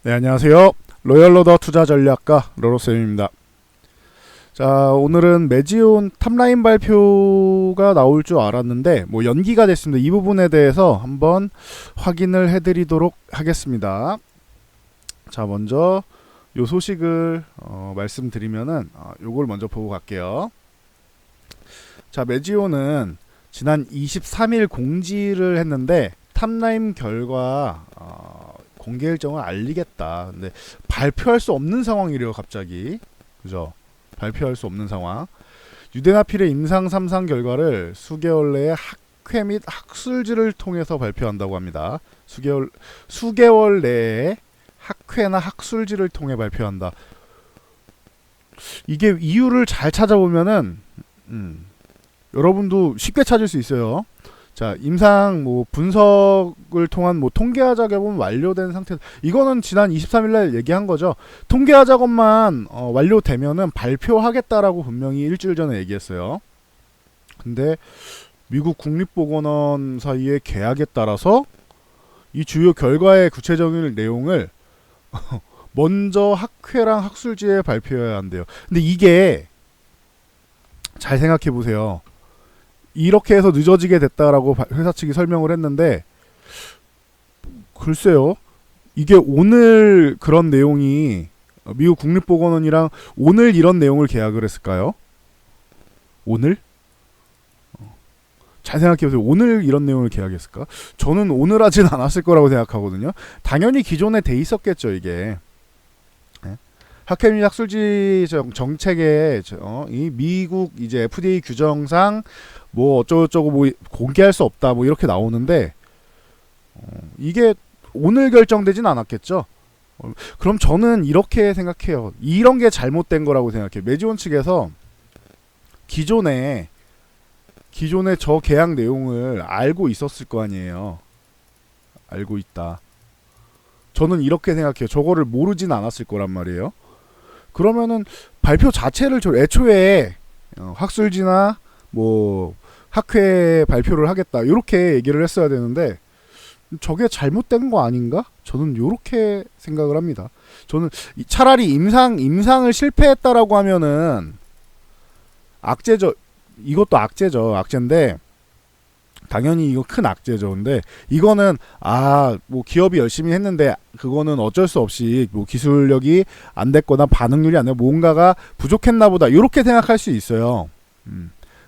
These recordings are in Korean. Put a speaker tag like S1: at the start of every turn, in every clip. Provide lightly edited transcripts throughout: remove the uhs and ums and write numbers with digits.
S1: 네, 안녕하세요. 로열로더 투자전략가 로로쌤입니다. 자, 오늘은 메지온 탑라인 발표가 나올 줄 알았는데 뭐 연기가 됐습니다. 이 부분에 대해서 한번 확인을 해드리도록 하겠습니다. 자, 먼저 요 소식을 말씀드리면은 요걸 먼저 보고 갈게요. 자, 메지온은 지난 23일 공지를 했는데 탑라인 결과 공개 일정을 알리겠다. 근데 발표할 수 없는 상황이래요, 갑자기. 그죠? 발표할 수 없는 상황. 유데나필의 임상 3상 결과를 수개월 내에 학회 및 학술지를 통해서 발표한다고 합니다. 수개월 내에 학회나 학술지를 통해 발표한다. 이게 이유를 잘 찾아보면은 여러분도 쉽게 찾을 수 있어요. 자, 임상 분석을 통한 통계화 작업은 완료된 상태. 이거는 지난 23일날 얘기한 거죠. 통계화 작업만 완료되면은 발표하겠다라고 분명히 일주일 전에 얘기했어요. 근데 미국 국립보건원 사이의 계약에 따라서 이 주요 결과의 구체적인 내용을 먼저 학회랑 학술지에 발표해야 한대요. 근데 이게 잘 생각해 보세요. 이렇게 해서 늦어지게 됐다라고 회사 측이 설명을 했는데, 글쎄요, 이게 오늘 그런 내용이 미국 국립보건원이랑 오늘 이런 내용을 계약을 했을까요? 오늘? 잘 생각해보세요. 오늘 이런 내용을 계약했을까? 저는 오늘 하진 않았을 거라고 생각하거든요. 당연히 기존에 돼 있었겠죠, 이게. 학회 및 학술지 정책에 이 미국 이제 FDA 규정상 어쩌고저쩌고 공개할 수 없다 이렇게 나오는데 이게 오늘 결정되진 않았겠죠. 그럼 저는 이렇게 생각해요. 이런 게 잘못된 거라고 생각해요. 메지온 측에서 기존에 저 계약 내용을 알고 있었을 거 아니에요. 알고 있다. 저는 이렇게 생각해요. 저거를 모르진 않았을 거란 말이에요. 그러면은 발표 자체를 애초에 학술지나 학회 발표를 하겠다 이렇게 얘기를 했어야 되는데 저게 잘못된 거 아닌가? 저는 이렇게 생각을 합니다. 저는 차라리 임상을 실패했다라고 하면은 악재죠. 이것도 악재죠. 악재인데 당연히 이거 큰 악재죠. 근데 이거는 기업이 열심히 했는데 그거는 어쩔 수 없이 기술력이 안 됐거나 반응률이 안 되고 뭔가가 부족했나 보다 이렇게 생각할 수 있어요.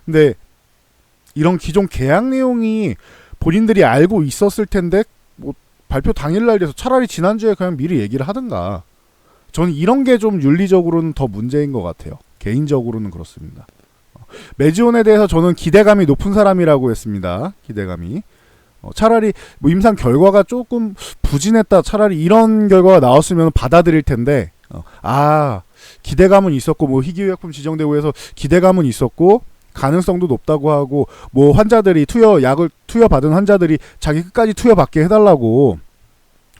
S1: 근데 이런 기존 계약 내용이 본인들이 알고 있었을 텐데 발표 당일날 돼서 차라리 지난주에 그냥 미리 얘기를 하든가. 저는 이런 게 좀 윤리적으로는 더 문제인 것 같아요. 개인적으로는 그렇습니다. 메지온에 대해서 저는 기대감이 높은 사람이라고 했습니다. 기대감이. 차라리 임상 결과가 조금 부진했다. 차라리 이런 결과가 나왔으면 받아들일 텐데 기대감은 있었고 희귀의약품 지정되고 해서 기대감은 있었고 가능성도 높다고 하고 환자들이 약을 투여받은 환자들이 자기 끝까지 투여받게 해달라고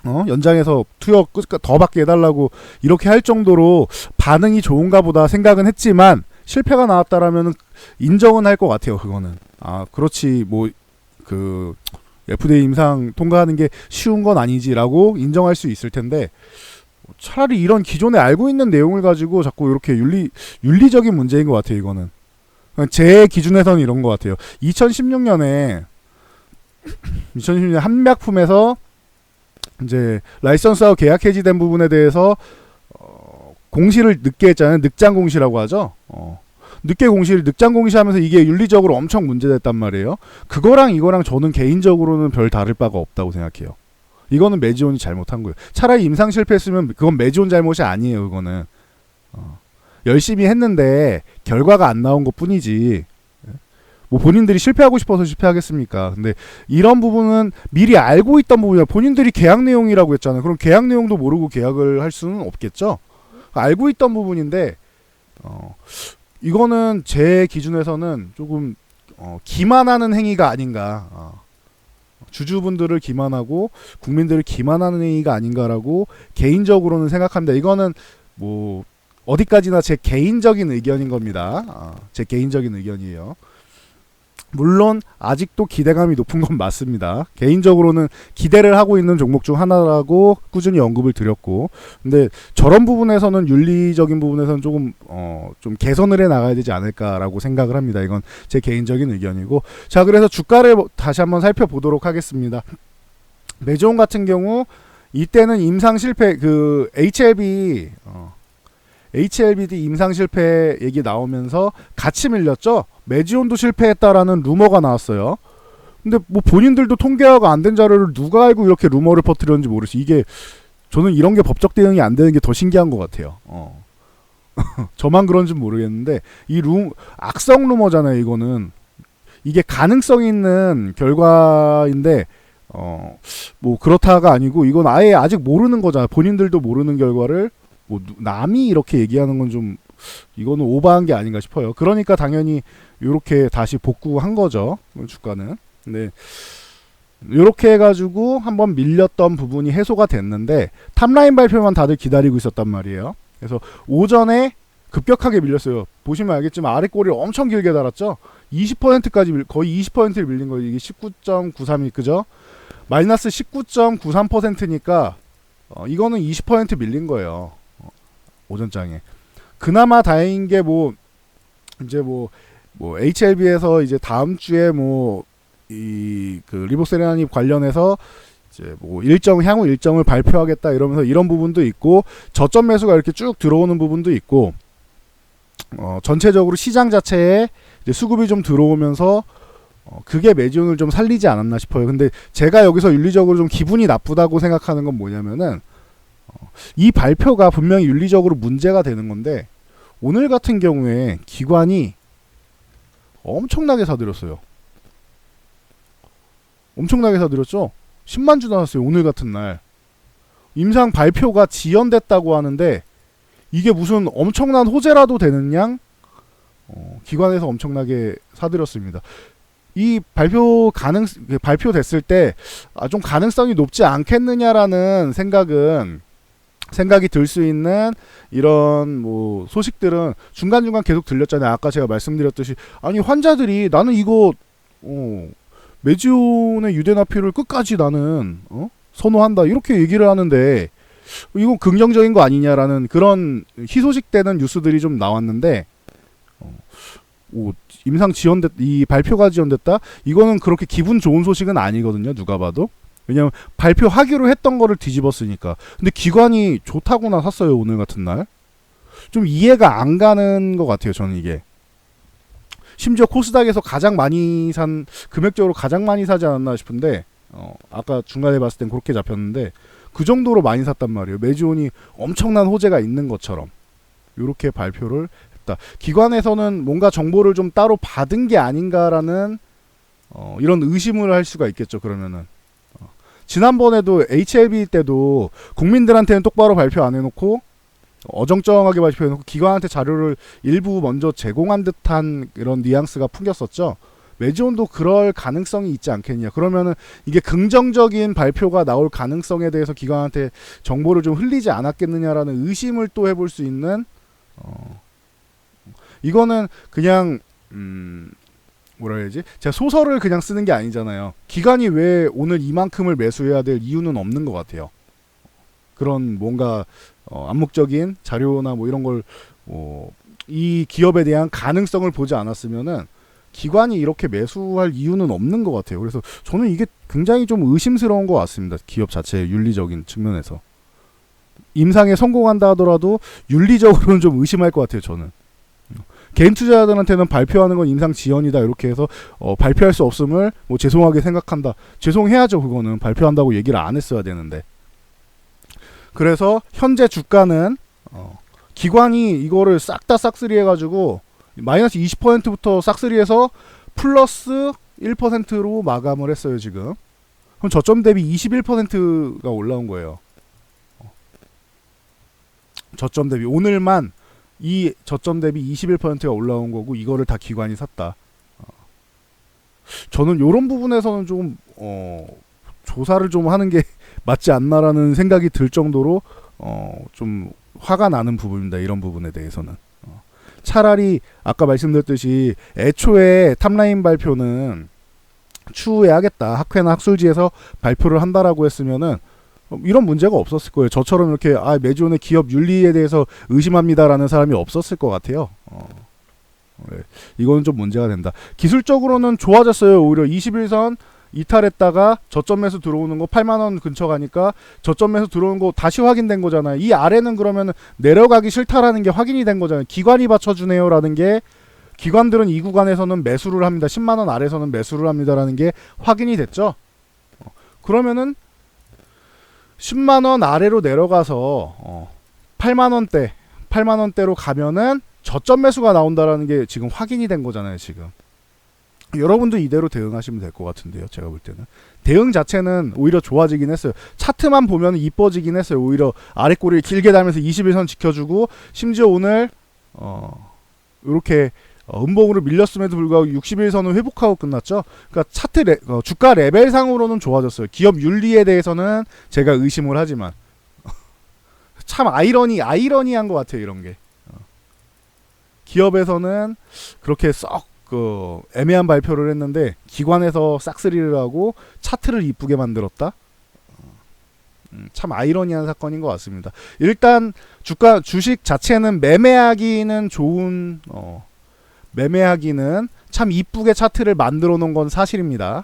S1: 연장해서 투여 더 받게 해달라고 이렇게 할 정도로 반응이 좋은가 보다 생각은 했지만 실패가 나왔다라면 인정은 할 것 같아요. 그거는 그렇지 FDA 임상 통과하는 게 쉬운 건 아니지라고 인정할 수 있을 텐데 차라리 이런 기존에 알고 있는 내용을 가지고 자꾸 이렇게 윤리적인 문제인 것 같아요. 이거는 제 기준에서는 이런 것 같아요. 2016년에 한약품에서 이제 라이선스하고 계약 해지된 부분에 대해서 공시를 늦게 했잖아요. 늑장 공시라고 하죠. 늑장 공시하면서 이게 윤리적으로 엄청 문제됐단 말이에요. 그거랑 이거랑 저는 개인적으로는 별 다를 바가 없다고 생각해요. 이거는 메지온이 잘못한 거예요. 차라리 임상 실패했으면 그건 메지온 잘못이 아니에요. 그거는 열심히 했는데 결과가 안 나온 것 뿐이지 본인들이 실패하고 싶어서 실패하겠습니까? 근데 이런 부분은 미리 알고 있던 부분이야. 본인들이 계약 내용이라고 했잖아요. 그럼 계약 내용도 모르고 계약을 할 수는 없겠죠. 알고 있던 부분인데 이거는 제 기준에서는 조금 기만하는 행위가 아닌가. 주주분들을 기만하고 국민들을 기만하는 행위가 아닌가라고 개인적으로는 생각합니다. 이거는 어디까지나 제 개인적인 의견인 겁니다. 제 개인적인 의견이에요. 물론 아직도 기대감이 높은 건 맞습니다. 개인적으로는 기대를 하고 있는 종목 중 하나라고 꾸준히 언급을 드렸고, 근데 저런 부분에서는 윤리적인 부분에서는 조금 좀 개선을 해 나가야 되지 않을까라고 생각을 합니다. 이건 제 개인적인 의견이고, 자, 그래서 주가를 다시 한번 살펴보도록 하겠습니다. 메지온 같은 경우 이때는 임상 실패, 그 HLBD 임상 실패 얘기 나오면서 같이 밀렸죠. 메지온도 실패했다라는 루머가 나왔어요. 근데 뭐 본인들도 통계화가 안 된 자료를 누가 알고 이렇게 루머를 퍼뜨렸는지 모르겠어요. 이게 저는 이런 게 법적 대응이 안 되는 게 더 신기한 것 같아요. 저만 그런지 모르겠는데 이 악성 루머잖아요. 이거는 이게 가능성 있는 결과인데 뭐 그렇다가 아니고 이건 아예 아직 모르는 거잖아. 본인들도 모르는 결과를 뭐 남이 이렇게 얘기하는 건 좀 이거는 오버한 게 아닌가 싶어요. 그러니까 당연히 이렇게 다시 복구한 거죠. 주가는. 근데 이렇게 해가지고 한번 밀렸던 부분이 해소가 됐는데 탑라인 발표만 다들 기다리고 있었단 말이에요. 그래서 오전에 급격하게 밀렸어요. 보시면 알겠지만 아래 꼬리를 엄청 길게 달았죠. 20%까지 거의 20%를 밀린 거예요. 이게 19.93이 그죠? 마이너스 19.93%니까 이거는 20% 밀린 거예요. 오전장에. 그나마 다행인 게 이제 HLB에서 이제 다음 주에 이 그 리보세라닙 관련해서 이제 향후 일정을 발표하겠다 이러면서 이런 부분도 있고 저점 매수가 이렇게 쭉 들어오는 부분도 있고 전체적으로 시장 자체에 이제 수급이 좀 들어오면서 그게 메지온을 좀 살리지 않았나 싶어요. 근데 제가 여기서 윤리적으로 좀 기분이 나쁘다고 생각하는 건 뭐냐면은 이 발표가 분명히 윤리적으로 문제가 되는 건데 오늘 같은 경우에 기관이 엄청나게 사들였어요. 엄청나게 사들였죠. 10만 주 나왔어요. 오늘 같은 날. 임상 발표가 지연됐다고 하는데 이게 무슨 엄청난 호재라도 되는 양 기관에서 엄청나게 사들였습니다. 이 발표됐을 때 좀 가능성이 높지 않겠느냐라는 생각이 들 수 있는 이런 소식들은 중간중간 계속 들렸잖아요. 아까 제가 말씀드렸듯이 아니 환자들이 나는 이거 메지온의 유대나피를 끝까지 나는 선호한다 이렇게 얘기를 하는데 이건 긍정적인 거 아니냐라는 그런 희소식되는 뉴스들이 좀 나왔는데 이 발표가 지연됐다? 이거는 그렇게 기분 좋은 소식은 아니거든요. 누가 봐도. 왜냐면 발표하기로 했던 거를 뒤집었으니까. 근데 기관이 좋다고나 샀어요. 오늘 같은 날. 좀 이해가 안 가는 것 같아요. 저는 이게. 심지어 코스닥에서 금액적으로 가장 많이 사지 않았나 싶은데 아까 중간에 봤을 땐 그렇게 잡혔는데 그 정도로 많이 샀단 말이에요. 메지온이 엄청난 호재가 있는 것처럼 이렇게 발표를 했다. 기관에서는 뭔가 정보를 좀 따로 받은 게 아닌가라는 이런 의심을 할 수가 있겠죠. 그러면은 지난번에도 HLB 때도 국민들한테는 똑바로 발표 안 해놓고 어정쩡하게 발표해놓고 기관한테 자료를 일부 먼저 제공한 듯한 이런 뉘앙스가 풍겼었죠. 메지온도 그럴 가능성이 있지 않겠냐. 그러면은 이게 긍정적인 발표가 나올 가능성에 대해서 기관한테 정보를 좀 흘리지 않았겠느냐라는 의심을 또 해볼 수 있는 이거는 그냥 뭐라 해야지? 제가 소설을 그냥 쓰는 게 아니잖아요. 기관이 왜 오늘 이만큼을 매수해야 될 이유는 없는 것 같아요. 그런 뭔가 암묵적인 자료나 이런 걸 이 기업에 대한 가능성을 보지 않았으면은 기관이 이렇게 매수할 이유는 없는 것 같아요. 그래서 저는 이게 굉장히 좀 의심스러운 것 같습니다. 기업 자체의 윤리적인 측면에서. 임상에 성공한다 하더라도 윤리적으로는 좀 의심할 것 같아요. 저는. 개인 투자자들한테는 발표하는 건 임상 지연이다 이렇게 해서 발표할 수 없음을 죄송하게 생각한다. 죄송해야죠. 그거는 발표한다고 얘기를 안 했어야 되는데. 그래서 현재 주가는 기관이 이거를 싹 다 싹쓸이 해가지고 마이너스 20%부터 싹쓸이해서 플러스 1%로 마감을 했어요. 지금. 그럼 저점 대비 21%가 올라온 거예요. 저점 대비 오늘만 이 저점 대비 21%가 올라온 거고 이거를 다 기관이 샀다. 저는 이런 부분에서는 좀 조사를 좀 하는 게 맞지 않나라는 생각이 들 정도로 좀 화가 나는 부분입니다. 이런 부분에 대해서는. 차라리 아까 말씀드렸듯이 애초에 탑라인 발표는 추후에 하겠다, 학회나 학술지에서 발표를 한다라고 했으면은 이런 문제가 없었을 거예요. 저처럼 이렇게 메지온의 기업 윤리에 대해서 의심합니다라는 사람이 없었을 것 같아요. 네. 이거는 좀 문제가 된다. 기술적으로는 좋아졌어요. 오히려 21선 이탈했다가 저점 매수 들어오는 거 8만원 근처 가니까 저점 매수 들어오는 거 다시 확인된 거잖아요. 이 아래는 그러면 내려가기 싫다라는 게 확인이 된 거잖아요. 기관이 받쳐주네요 라는 게, 기관들은 이 구간에서는 매수를 합니다. 10만원 아래서는 매수를 합니다라는 게 확인이 됐죠. 그러면은 10만원 아래로 내려가서 8만원대로 가면은 저점 매수가 나온다라는 게 지금 확인이 된 거잖아요. 지금 여러분도 이대로 대응하시면 될 것 같은데요. 제가 볼 때는 대응 자체는 오히려 좋아지긴 했어요. 차트만 보면 이뻐지긴 했어요. 오히려 아래 꼬리를 길게 달면서 21선 지켜주고, 심지어 오늘 이렇게 음봉으로 밀렸음에도 불구하고 61선은 회복하고 끝났죠. 그러니까 주가 레벨상으로는 좋아졌어요. 기업 윤리에 대해서는 제가 의심을 하지만 참 아이러니한 것 같아요. 이런 게 기업에서는 그렇게 썩 애매한 발표를 했는데 기관에서 싹쓸이를 하고 차트를 이쁘게 만들었다. 참 아이러니한 사건인 것 같습니다. 일단 주식 자체는 매매하기는 참 이쁘게 차트를 만들어 놓은 건 사실입니다.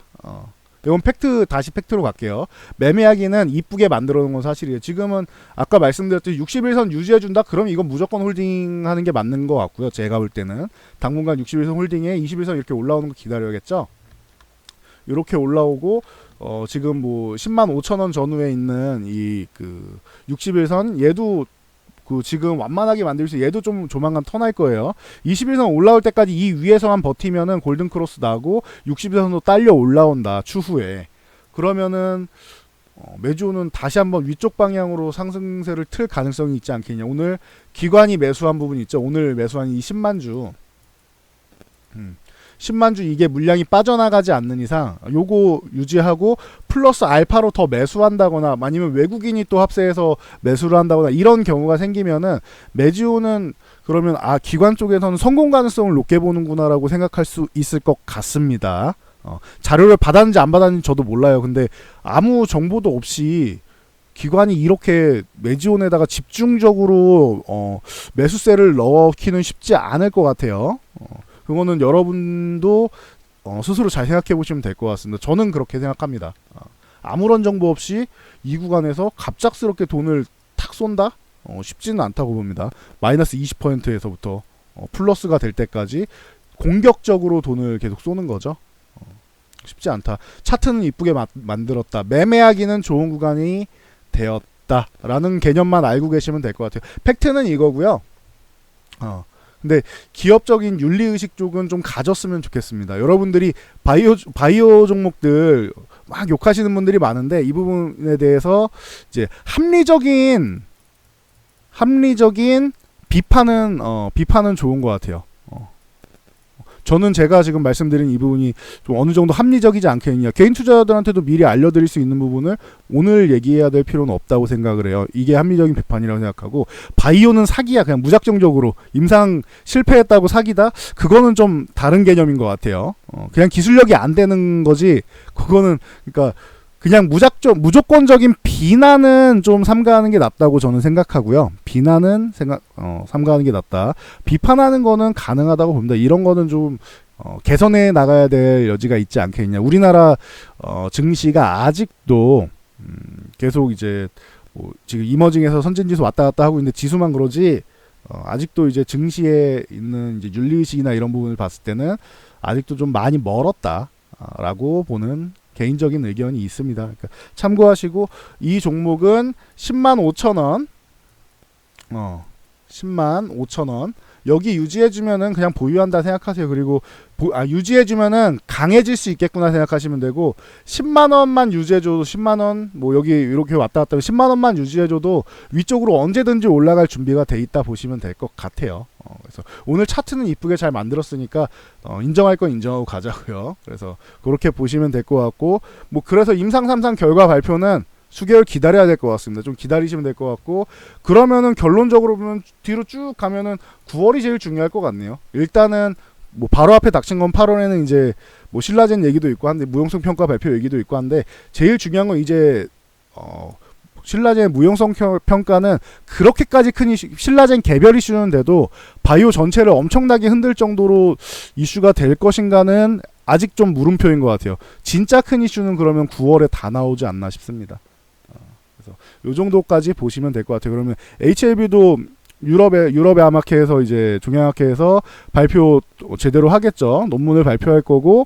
S1: 이건 다시 팩트로 갈게요. 매매하기는 이쁘게 만들어 놓은 건 사실이에요. 지금은 아까 말씀드렸듯이 61선 유지해준다? 그럼 이건 무조건 홀딩하는 게 맞는 것 같고요. 제가 볼 때는 당분간 61선 홀딩에 21선 이렇게 올라오는 거 기다려야겠죠. 이렇게 올라오고 지금 뭐 10만 5천원 전후에 있는 이 61선, 얘도 지금 완만하게 만들 수, 얘도 좀 조만간 턴할 거예요. 21선 올라올 때까지 이 위에서만 버티면은 골든 크로스 나고 60선도 딸려 올라온다 추후에. 그러면은 매주는 다시 한번 위쪽 방향으로 상승세를 틀 가능성이 있지 않겠냐. 오늘 기관이 매수한 부분이 있죠. 오늘 매수한 이 10만주 10만주 이게 물량이 빠져나가지 않는 이상 요거 유지하고 플러스 알파로 더 매수한다거나 아니면 외국인이 또 합세해서 매수를 한다거나 이런 경우가 생기면은 매지오는 그러면 기관 쪽에서는 성공 가능성을 높게 보는구나 라고 생각할 수 있을 것 같습니다. 자료를 받았는지 안 받았는지 저도 몰라요. 근데 아무 정보도 없이 기관이 이렇게 매지온에다가 집중적으로 매수세를 넣기는 쉽지 않을 것 같아요. 그거는 여러분도 스스로 잘 생각해 보시면 될 것 같습니다. 저는 그렇게 생각합니다. 아무런 정보 없이 이 구간에서 갑작스럽게 돈을 탁 쏜다? 쉽지는 않다고 봅니다. 마이너스 20%에서부터 플러스가 될 때까지 공격적으로 돈을 계속 쏘는 거죠. 쉽지 않다. 차트는 이쁘게 만들었다. 매매하기는 좋은 구간이 되었다. 라는 개념만 알고 계시면 될 것 같아요. 팩트는 이거고요. 근데 기업적인 윤리의식 쪽은 좀 가졌으면 좋겠습니다. 여러분들이 바이오 종목들 막 욕하시는 분들이 많은데 이 부분에 대해서 이제 합리적인 비판은 좋은 것 같아요. 저는 제가 지금 말씀드린 이 부분이 좀 어느 정도 합리적이지 않겠느냐. 개인 투자자들한테도 미리 알려드릴 수 있는 부분을 오늘 얘기해야 될 필요는 없다고 생각을 해요. 이게 합리적인 비판이라고 생각하고, 바이오는 사기야. 그냥 무작정적으로 임상 실패했다고 사기다? 그거는 좀 다른 개념인 것 같아요. 그냥 기술력이 안 되는 거지. 그거는 그냥 무조건적인 비난은 좀 삼가하는 게 낫다고 저는 생각하고요. 비난은 삼가하는 게 낫다. 비판하는 거는 가능하다고 봅니다. 이런 거는 좀 개선해 나가야 될 여지가 있지 않겠냐. 우리나라 증시가 아직도 계속 이제 지금 이머징에서 선진지수 왔다 갔다 하고 있는데 지수만 그러지 아직도 이제 증시에 있는 이제 윤리의식이나 이런 부분을 봤을 때는 아직도 좀 많이 멀었다라고 보는 개인적인 의견이 있습니다. 그러니까 참고하시고, 이 종목은 10만 5천원 10만 5천원 여기 유지해주면은 그냥 보유한다 생각하세요. 그리고 유지해주면은 강해질 수 있겠구나 생각하시면 되고, 10만원만 유지해줘도 10만원 뭐 여기 이렇게 왔다 갔다 10만원만 유지해줘도 위쪽으로 언제든지 올라갈 준비가 돼 있다 보시면 될 것 같아요. 그래서 오늘 차트는 이쁘게 잘 만들었으니까 인정할 건 인정하고 가자고요. 그래서 그렇게 보시면 될 것 같고, 뭐 그래서 임상 3상 결과 발표는 수개월 기다려야 될 것 같습니다. 좀 기다리시면 될 것 같고, 그러면은 결론적으로 보면 뒤로 쭉 가면은 9월이 제일 중요할 것 같네요. 일단은 뭐 바로 앞에 닥친 건 8월에는 이제 뭐 신라젠 얘기도 있고 한데, 무용성 평가 발표 얘기도 있고 한데, 제일 중요한 건 이제 신라젠 무용성 평가는 그렇게까지 큰 이슈, 신라젠 개별 이슈는 돼도 바이오 전체를 엄청나게 흔들 정도로 이슈가 될 것인가는 아직 좀 물음표인 것 같아요. 진짜 큰 이슈는 그러면 9월에 다 나오지 않나 싶습니다. 그래서 요 정도까지 보시면 될 것 같아요. 그러면 HLB도 유럽의 암학회에서 이제 종양학회에서 발표 제대로 하겠죠. 논문을 발표할 거고,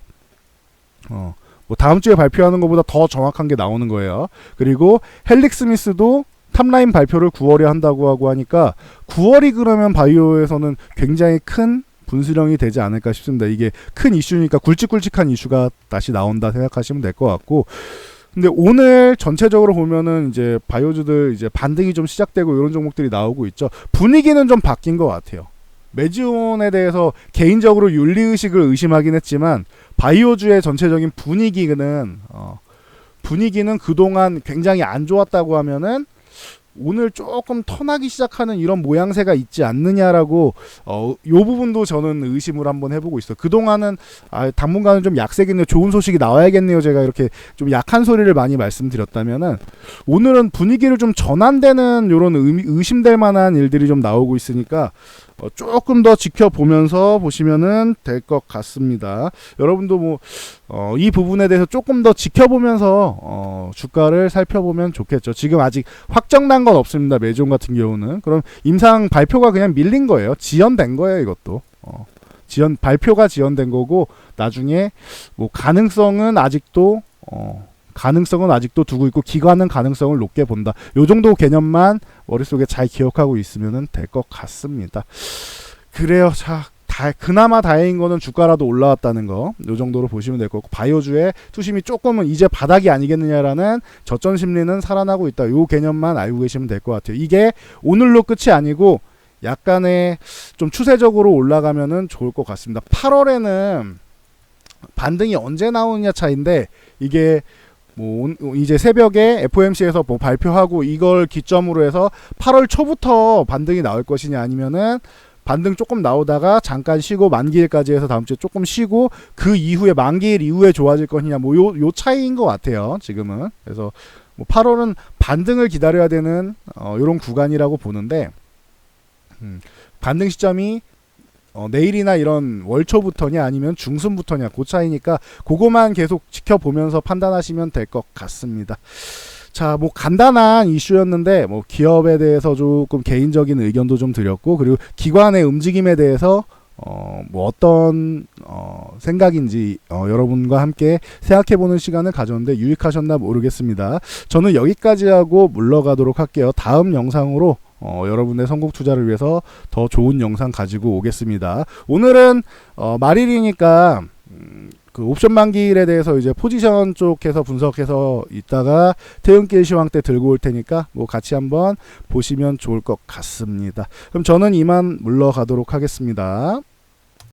S1: 뭐 다음 주에 발표하는 것보다 더 정확한 게 나오는 거예요. 그리고 헬릭 스미스도 탑라인 발표를 9월에 한다고 하고 하니까 9월이 그러면 바이오에서는 굉장히 큰 분수령이 되지 않을까 싶습니다. 이게 큰 이슈니까 굵직굵직한 이슈가 다시 나온다 생각하시면 될 것 같고, 근데 오늘 전체적으로 보면은 이제 바이오주들 이제 반등이 좀 시작되고 이런 종목들이 나오고 있죠. 분위기는 좀 바뀐 것 같아요. 매지온에 대해서 개인적으로 윤리의식을 의심하긴 했지만, 바이오주의 전체적인 분위기는 그동안 굉장히 안 좋았다고 하면은 오늘 조금 턴하기 시작하는 이런 모양새가 있지 않느냐라고 요 부분도 저는 의심을 한번 해보고 있어요. 그동안은 당분간은 좀 약세겠네요. 좋은 소식이 나와야겠네요. 제가 이렇게 좀 약한 소리를 많이 말씀드렸다면은, 오늘은 분위기를 좀 전환되는 요런 의심될 만한 일들이 좀 나오고 있으니까 조금 더 지켜보면서 보시면은 될 것 같습니다. 여러분도 뭐 이 부분에 대해서 조금 더 지켜보면서 주가를 살펴보면 좋겠죠. 지금 아직 확정난 건 없습니다. 매종 같은 경우는. 그럼 임상 발표가 그냥 밀린 거예요. 지연된 거예요. 이것도 발표가 지연된 거고, 나중에 뭐 가능성은 아직도 두고 있고, 기관은 가능성을 높게 본다. 요 정도 개념만 머릿속에 잘 기억하고 있으면 될 것 같습니다. 그래요. 자, 그나마 다행인 거는 주가라도 올라왔다는 거, 요 정도로 보시면 될 거고, 바이오주의 투심이 조금은 이제 바닥이 아니겠느냐라는 저점 심리는 살아나고 있다. 요 개념만 알고 계시면 될 것 같아요. 이게 오늘로 끝이 아니고 약간의 좀 추세적으로 올라가면은 좋을 것 같습니다. 8월에는 반등이 언제 나오느냐 차인데, 이게 뭐 이제 새벽에 FOMC에서 뭐 발표하고 이걸 기점으로 해서 8월 초부터 반등이 나올 것이냐, 아니면은 반등 조금 나오다가 잠깐 쉬고 만기일까지 해서 다음 주에 조금 쉬고 그 이후에 만기일 이후에 좋아질 것이냐, 뭐 요 차이인 것 같아요. 지금은. 그래서 뭐 8월은 반등을 기다려야 되는 요런 구간이라고 보는데, 반등 시점이 내일이나 이런 월초부터냐 아니면 중순부터냐, 그 차이니까 그거만 계속 지켜보면서 판단하시면 될 것 같습니다. 자, 뭐 간단한 이슈였는데, 뭐 기업에 대해서 조금 개인적인 의견도 좀 드렸고, 그리고 기관의 움직임에 대해서 뭐 어떤 생각인지 여러분과 함께 생각해보는 시간을 가졌는데 유익하셨나 모르겠습니다. 저는 여기까지 하고 물러가도록 할게요. 다음 영상으로 여러분의 선곡 투자를 위해서 더 좋은 영상 가지고 오겠습니다. 오늘은 말일이니까 그 옵션 만기일에 대해서 이제 포지션 쪽에서 분석해서 이따가 퇴근길 시황 때 들고 올 테니까 뭐 같이 한번 보시면 좋을 것 같습니다. 그럼 저는 이만 물러가도록 하겠습니다.